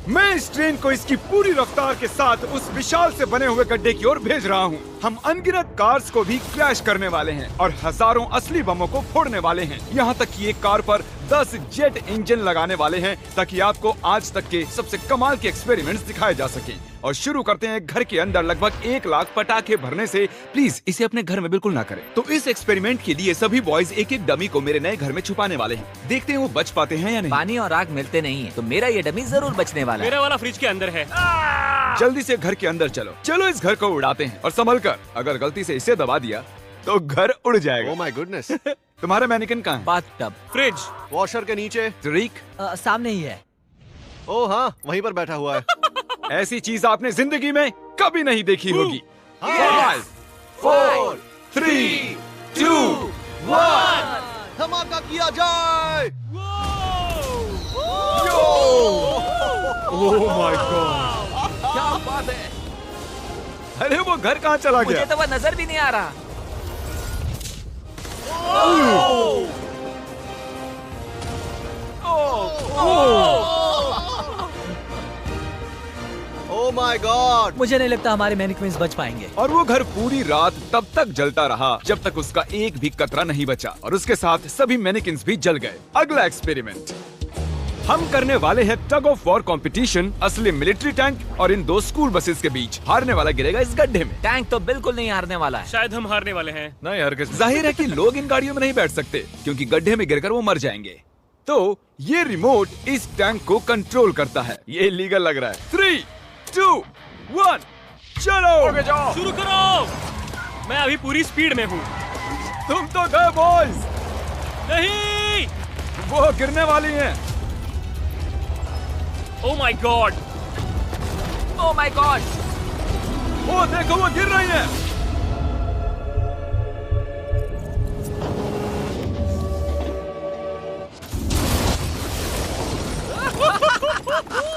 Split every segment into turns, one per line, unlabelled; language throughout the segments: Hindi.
मैं इस ट्रेन को इसकी पूरी रफ्तार के साथ उस विशाल से बने हुए गड्ढे की ओर भेज रहा हूँ। हम अनगिनत कार्स को भी क्रैश करने वाले हैं और हजारों असली बमों को फोड़ने वाले हैं। यहाँ तक कि एक कार पर 10 जेट इंजन लगाने वाले हैं ताकि आपको आज तक के सबसे कमाल के एक्सपेरिमेंट्स दिखाए जा सके। और शुरू करते हैं घर के अंदर लगभग 1 लाख पटाखे भरने से। प्लीज इसे अपने घर में बिल्कुल ना करें। तो इस एक्सपेरिमेंट के लिए सभी बॉयज एक एक डमी को मेरे नए घर में छुपाने वाले हैं। देखते हैं वो बच पाते हैं या नहीं।
पानी और आग मिलते नहीं है, तो मेरा ये डमी जरूर बचने वाला है।
मेरा वाला फ्रिज के अंदर है।
जल्दी से घर के अंदर चलो। चलो इस घर को उड़ाते हैं और संभल कर, अगर गलती से इसे दबा दिया तो घर उड़ जाएगा।
Oh my goodness.
तुम्हारा मैनिकन कहाँ है?
बाथटब।
फ्रिज
वॉशर के नीचे।
तरीक
सामने ही है।
ओह हाँ, वहीं पर बैठा हुआ है।
ऐसी चीज आपने जिंदगी में कभी नहीं देखी होगी। 5 4 3 2 1
धमाका किया जाए।
ओह माय गॉड,
क्या बात है।
अरे वो घर कहाँ चला
मुझे
गया?
तो वह नजर भी नहीं आ रहा।
Oh my God.
मुझे नहीं लगता हमारे मैनिक्विन्स बच पाएंगे।
और वो घर पूरी रात तब तक जलता रहा जब तक उसका एक भी कतरा नहीं बचा, और उसके साथ सभी मैनिकिन्स भी जल गए। अगला एक्सपेरिमेंट हम करने वाले हैं टग ऑफ वॉर कंपटीशन असली मिलिट्री टैंक और इन 2 स्कूल बसेस के बीच। हारने वाला गिरेगा इस गड्ढे में।
टैंक तो बिल्कुल नहीं हारने वाला है।
शायद हम हारने वाले हैं।
नहीं हरगिज़। जाहिर है कि लोग इन गाड़ियों में नहीं बैठ सकते क्योंकि गड्ढे में गिरकर वो मर जाएंगे। तो ये रिमोट इस टैंक को कंट्रोल करता है। ये इलीगल लग रहा है। 3 2 1 चलो जाओ।
शुरू करो। मैं अभी पूरी स्पीड में हूँ।
तुम तो गए बॉयज।
नहीं।
वो गिरने वाली हैं।
Oh my God.
Oh my God.
वो देखो वो गिर रही हैं।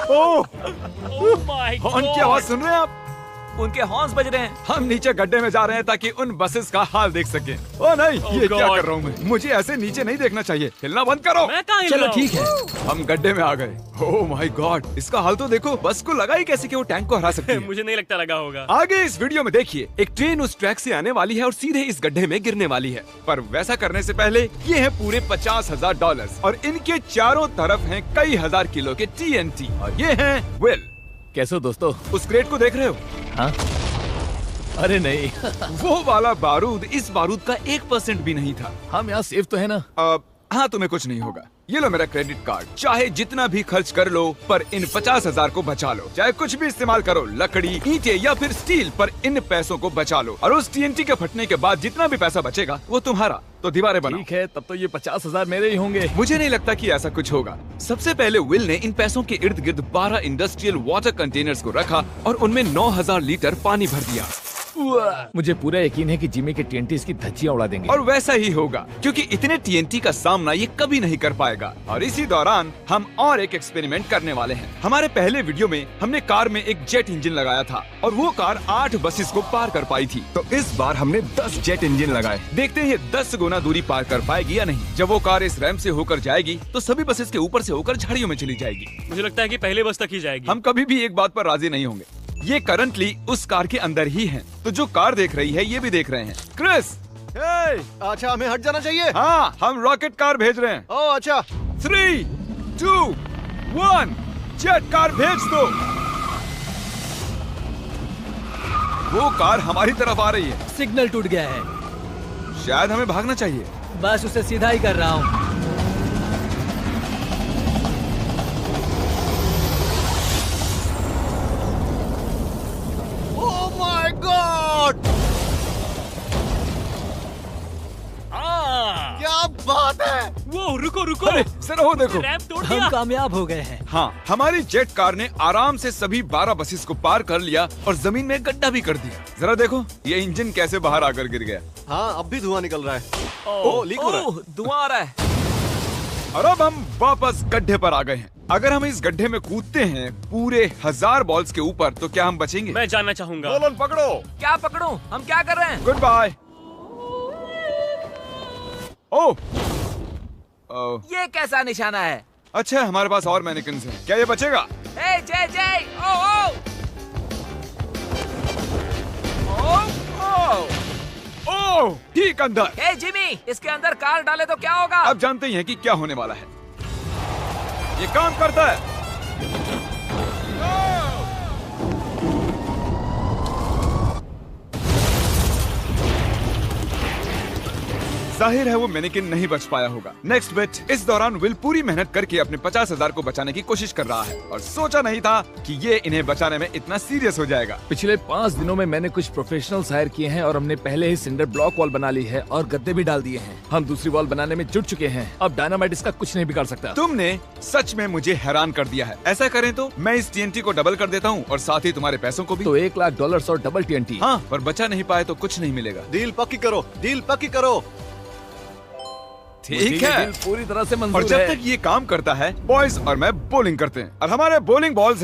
ओह,
ओह माय
हॉर्न की आवाज सुन रहे हैं आप?
उनके हॉर्न्स बज रहे हैं।
हम नीचे गड्ढे में जा रहे हैं ताकि उन बसेस का हाल देख सकें। ओह नहीं, ये क्या
God.
कर रहा हूँ मैं? मुझे ऐसे नीचे नहीं देखना चाहिए। हिलना बंद करो।
मैं कहाँ हिल
चलो
रहा हूँ?
ठीक है।
हम गड्ढे में आ गए। ओह माय गॉड, इसका हाल तो देखो। बस को लगा ही कैसे कि वो टैंक को हरा सकती है।
मुझे नहीं लगता लगा होगा।
आगे इस वीडियो में देखिए, एक ट्रेन उस ट्रैक से आने वाली है और सीधे इस गड्ढे में गिरने वाली है। पर वैसा करने से पहले ये है पूरे $50,000 और इनके चारों तरफ हैं कई हजार किलो के TNT। और ये हैं विल।
कैसे हो दोस्तों?
उस क्रेट को देख रहे हो?
हाँ? अरे नहीं।
वो वाला बारूद इस बारूद का 1% भी नहीं था।
हम यहाँ सेफ तो है ना?
हाँ, तुम्हें कुछ नहीं होगा। ये लो मेरा क्रेडिट कार्ड। चाहे जितना भी खर्च कर लो पर इन 50,000 को बचा लो। चाहे कुछ भी इस्तेमाल करो, लकड़ी, ईंटें या फिर स्टील, पर इन पैसों को बचा लो। और उस TNT के फटने के बाद जितना भी पैसा बचेगा वो तुम्हारा। तो दीवारें बनाओ।
ठीक है, तब तो ये 50,000 मेरे ही होंगे।
मुझे नहीं लगता कि ऐसा कुछ होगा। सबसे पहले विल ने इन पैसों के इर्द गिर्द 12 इंडस्ट्रियल वाटर कंटेनर्स को रखा और उनमें 9,000 लीटर पानी भर दिया।
मुझे पूरा यकीन है कि जिमी के TNT इसकी धज्जियां उड़ा देंगे।
और वैसा ही होगा क्योंकि इतने TNT का सामना ये कभी नहीं कर पाएगा। और इसी दौरान हम और एक एक्सपेरिमेंट करने वाले हैं। हमारे पहले वीडियो में हमने कार में एक जेट इंजन लगाया था और वो कार 8 बसेस को पार कर पाई थी। तो इस बार हमने 10 जेट इंजन लगाए। देखते हैं ये 10 गुना दूरी पार कर पाएगी या नहीं। जब वो कार इस रैंप से होकर जाएगी तो सभी बसेस के ऊपर से होकर झाड़ियों में चली जाएगी।
मुझे लगता है कि पहले बस तक ही जाएगी।
हम कभी भी एक बात पर राजी नहीं होंगे। ये करंटली उस कार के अंदर ही हैं। तो जो कार देख रही है ये भी देख रहे हैं। क्रिस,
अच्छा, हमें हट जाना चाहिए।
हाँ, हम रॉकेट कार भेज रहे हैं।
ओह अच्छा।
3 2 1 जेट कार भेज दो। वो कार हमारी तरफ आ रही है।
सिग्नल टूट गया है।
शायद हमें भागना चाहिए।
बस उसे सीधा ही कर रहा हूँ।
ओह माय गॉड, क्या बात है।
वो रुको रुको।
अरे सर, वो देखो।
रैंप तोड़
हम
दिया।
कामयाब हो गए हैं।
हाँ, हमारी जेट कार ने आराम से सभी 12 बसेस को पार कर लिया और जमीन में गड्ढा भी कर दिया। जरा देखो ये इंजन कैसे बाहर आकर गिर गया।
हाँ, अब भी धुआं निकल रहा है। ओह, लीक हो रहा है।
ओह, धुआं आ रहा है।
और अब हम वापस गड्ढे पर आ गए हैं। अगर हम इस गड्ढे में कूदते हैं पूरे 1000 बॉल्स के ऊपर तो क्या हम बचेंगे?
मैं जानना चाहूंगा।
नोलन पकड़ो।
क्या पकड़ूं? हम क्या कर रहे हैं?
Good bye. ओह,
ये कैसा निशाना है?
अच्छा, हमारे पास और मैनिकन्स हैं। क्या ये बचेगा?
ए जय जय ओ ओ
ओह, ठीक अंदर।
ए जिमी, इसके अंदर कार डाले तो क्या होगा?
अब जानते ही हैं कि क्या होने वाला है। ये काम करता है। जाहिर है वो मैनेकिन नहीं बच पाया होगा। नेक्स्ट बिट, इस दौरान विल पूरी मेहनत करके अपने 50,000 को बचाने की कोशिश कर रहा है और सोचा नहीं था कि ये इन्हें बचाने में इतना सीरियस हो जाएगा।
पिछले 5 दिनों में मैंने कुछ प्रोफेशनल्स हायर किए हैं और हमने पहले ही सिंडर ब्लॉक वॉल बना ली है और गद्दे भी डाल दिए हैं। हम दूसरी वॉल बनाने में जुट चुके हैं। अब डायनामाइट इसका कुछ नहीं बिगाड़ सकता।
तुमने सच में मुझे हैरान कर दिया है। ऐसा करें तो मैं इस TNT को डबल कर देता हूँ और साथ ही तुम्हारे पैसों को भी।
तो $1,00,000 और डबल TNT।
हाँ, पर बचा नहीं पाए तो कुछ नहीं मिलेगा।
डील पक्की करो, डील पक्की करो।
ठीक है,
डील पूरी तरह से
और
मंजूर
जब
है।
तक ये काम करता है, बॉयज और मैं बॉलिंग करते हैं और हमारे बॉलिंग बॉल्स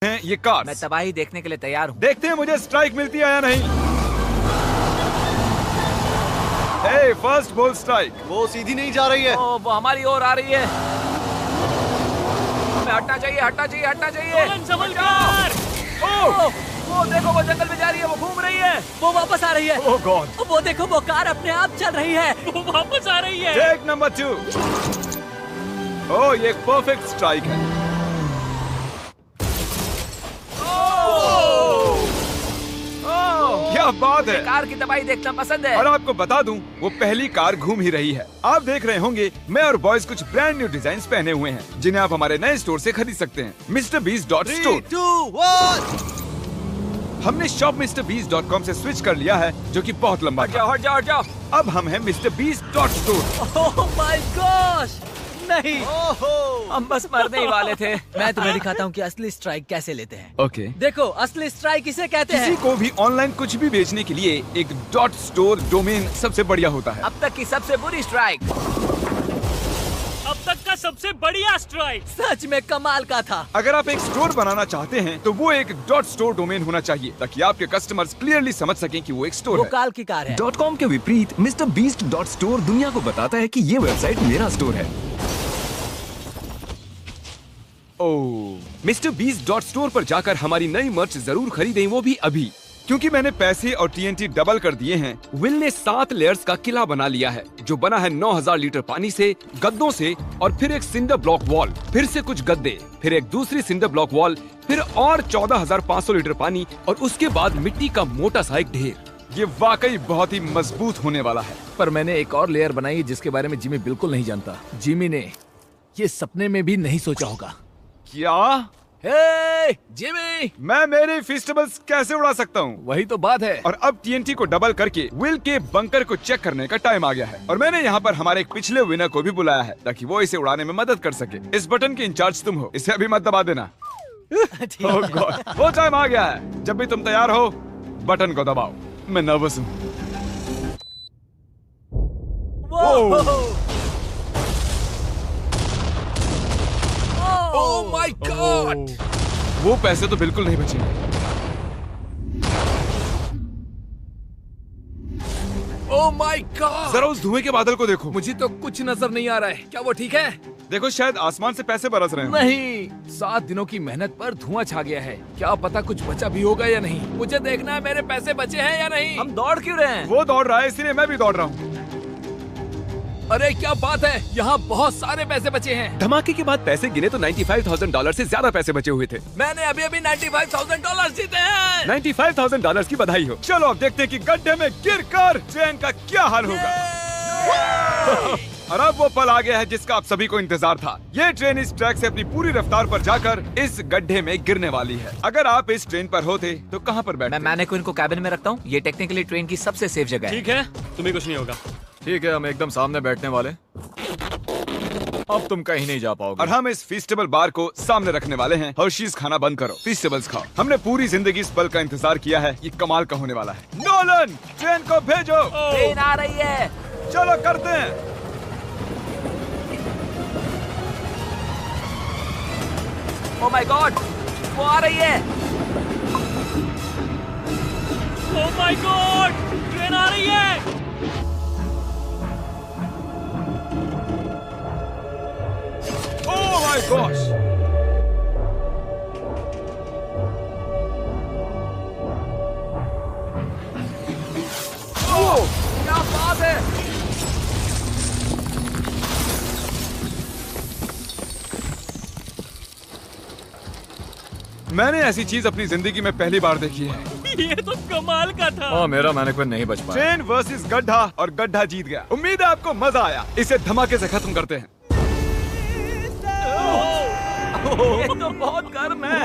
हैं ये कार्स।
मैं तबाही देखने के लिए तैयार हूँ।
देखते हैं मुझे स्ट्राइक मिलती है या नहीं। ए, फर्स्ट बॉल स्ट्राइक।
वो सीधी नहीं जा रही है।
ओ, वो हमारी ओर आ रही है। हमें हटना चाहिए, हटना चाहिए, हटना चाहिए।
नोलन, संभल कर।
ओ, वो देखो, वो जंगल में जा रही है, वो घूम रही है।
वो वापस आ रही है।
ओह गॉड।
वो देखो, वो कार अपने आप चल रही है।
वो वापस आ रही है।
Take number 2। ओह, ये एक परफेक्ट स्ट्राइक है। क्या बात है।
कार की तबाही देखना पसंद है।
और आपको बता दूं, वो पहली कार घूम ही रही है। आप देख रहे होंगे मैं और बॉयज कुछ ब्रांड न्यू डिजाइन पहने हुए हैं जिन्हें आप हमारे नए स्टोर से खरीद सकते हैं, MrBeast.store।
3, 2, 1।
हमने shopMrBeast.com से स्विच कर लिया है, जो कि बहुत लंबा
हट
था।
जाओ, हट जाओ, हट जाओ।
अब हम हैं MrBeast.store।
ओह माय गॉश, नहीं,
ओहो।
हम बस मरने ही वाले थे।
मैं तुम्हें दिखाता हूँ कि असली स्ट्राइक कैसे लेते हैं।
ओके।
देखो, असली स्ट्राइक इसे कहते
किसी
हैं।
को भी ऑनलाइन कुछ भी बेचने के लिए एक .store डोमेन सबसे बढ़िया होता है।
अब तक की सबसे बुरी स्ट्राइक।
अब तक का सबसे बढ़िया स्ट्राइक।
सच में कमाल का था।
अगर आप एक स्टोर बनाना चाहते हैं तो वो एक .store डोमेन होना चाहिए ताकि आपके कस्टमर्स क्लियरली समझ सकें कि वो एक स्टोर
वो
है।
काल की कार है।
.com के विपरीत MrBeast.store दुनिया को बताता है कि ये वेबसाइट मेरा स्टोर है।
ओह, MrBeast.store पर जाकर हमारी नई मर्च जरूर खरीदें, वो भी अभी, क्योंकि मैंने पैसे और TNT डबल कर दिए हैं। विल ने 7 लेयर्स का किला बना लिया है जो बना है 9000 लीटर पानी से, गद्दों से और फिर एक सिंडर ब्लॉक वॉल, फिर से कुछ गद्दे, फिर एक दूसरी सिंडर ब्लॉक वॉल, फिर और 14500 लीटर पानी और उसके बाद मिट्टी का मोटा सा एक ढेर। ये वाकई बहुत ही मजबूत होने वाला है।
पर मैंने एक और लेयर बनाई है जिसके बारे में जिमी बिल्कुल नहीं जानता। जिमी ने ये सपने में भी नहीं सोचा होगा।
क्या?
हे जिमी,
मैं मेरे फेस्टिवल्स कैसे उड़ा सकता हूँ?
वही तो बात है।
और अब टीएनटी को डबल करके विल के बंकर को चेक करने का टाइम आ गया है। और मैंने यहाँ पर हमारे एक पिछले विनर को भी बुलाया है ताकि वो इसे उड़ाने में मदद कर सके। इस बटन के इंचार्ज तुम हो, इसे अभी मत दबा देना। Oh God, वो टाइम आ गया है। जब भी तुम तैयार हो बटन को दबाओ। मैं नर्वस हूँ।
Oh my God!
वो पैसे तो बिल्कुल नहीं बचेंगे।
Oh my God!
जरा उस धुएं के बादल को देखो।
मुझे तो कुछ नजर नहीं आ रहा है। क्या वो ठीक है?
देखो, शायद आसमान से पैसे बरस रहे हैं।
नहीं, 7 दिनों की मेहनत पर धुआं छा गया है। क्या पता कुछ बचा भी होगा या नहीं। मुझे देखना है मेरे पैसे बचे हैं या नहीं।
हम दौड़ क्यों रहे हैं?
वो दौड़ रहा है इसीलिए मैं भी दौड़ रहा हूँ।
अरे क्या बात है, यहाँ बहुत सारे पैसे बचे हैं।
धमाके के बाद पैसे गिने तो $95,000 से ज्यादा पैसे बचे हुए थे।
मैंने अभी अभी $95,000 जीते हैं।
$95,000 की बधाई हो।
चलो अब देखते हैं कि गड्ढे में गिरकर ट्रेन का क्या हाल होगा। और अब वो पल आ गया है जिसका आप सभी को इंतजार था। ये ट्रेन इस ट्रैक से अपनी पूरी रफ्तार पर जाकर इस गड्ढे में गिरने वाली है। अगर आप इस ट्रेन पर होते तो कहाँ पर बैठते?
मैं मैनेक्विन को कैबिन में रखता हूँ। ये टेक्निकली ट्रेन की सबसे सेफ जगह है।
ठीक है, तुम्हें कुछ नहीं होगा।
ठीक है, हम एकदम सामने बैठने वाले। अब तुम कहीं नहीं जा पाओगे।
और हम इस फेस्टिवल बार को सामने रखने वाले हैं। हर्शीज खाना बंद करो, फेस्टिवल्स खाओ। हमने पूरी जिंदगी इस पल का इंतजार किया है। ये कमाल का होने वाला है। नोलन, ट्रेन को भेजो।
ट्रेन आ रही है।
चलो करते हैं।
ओह माय गॉड, वो आ रही है।
ओह माय गॉड, ट्रेन आ रही है।
Oh my gosh!
ओह, क्या बात है।
मैंने ऐसी चीज अपनी जिंदगी में पहली बार देखी है।
ये तो कमाल का था।
हाँ, मेरा मैनेक्विन नहीं बच पाया।
ट्रेन वर्सेस गड्ढा और गड्ढा जीत गया। उम्मीद है आपको मजा आया। इसे धमाके से खत्म करते हैं।
ये तो बहुत गर्म है।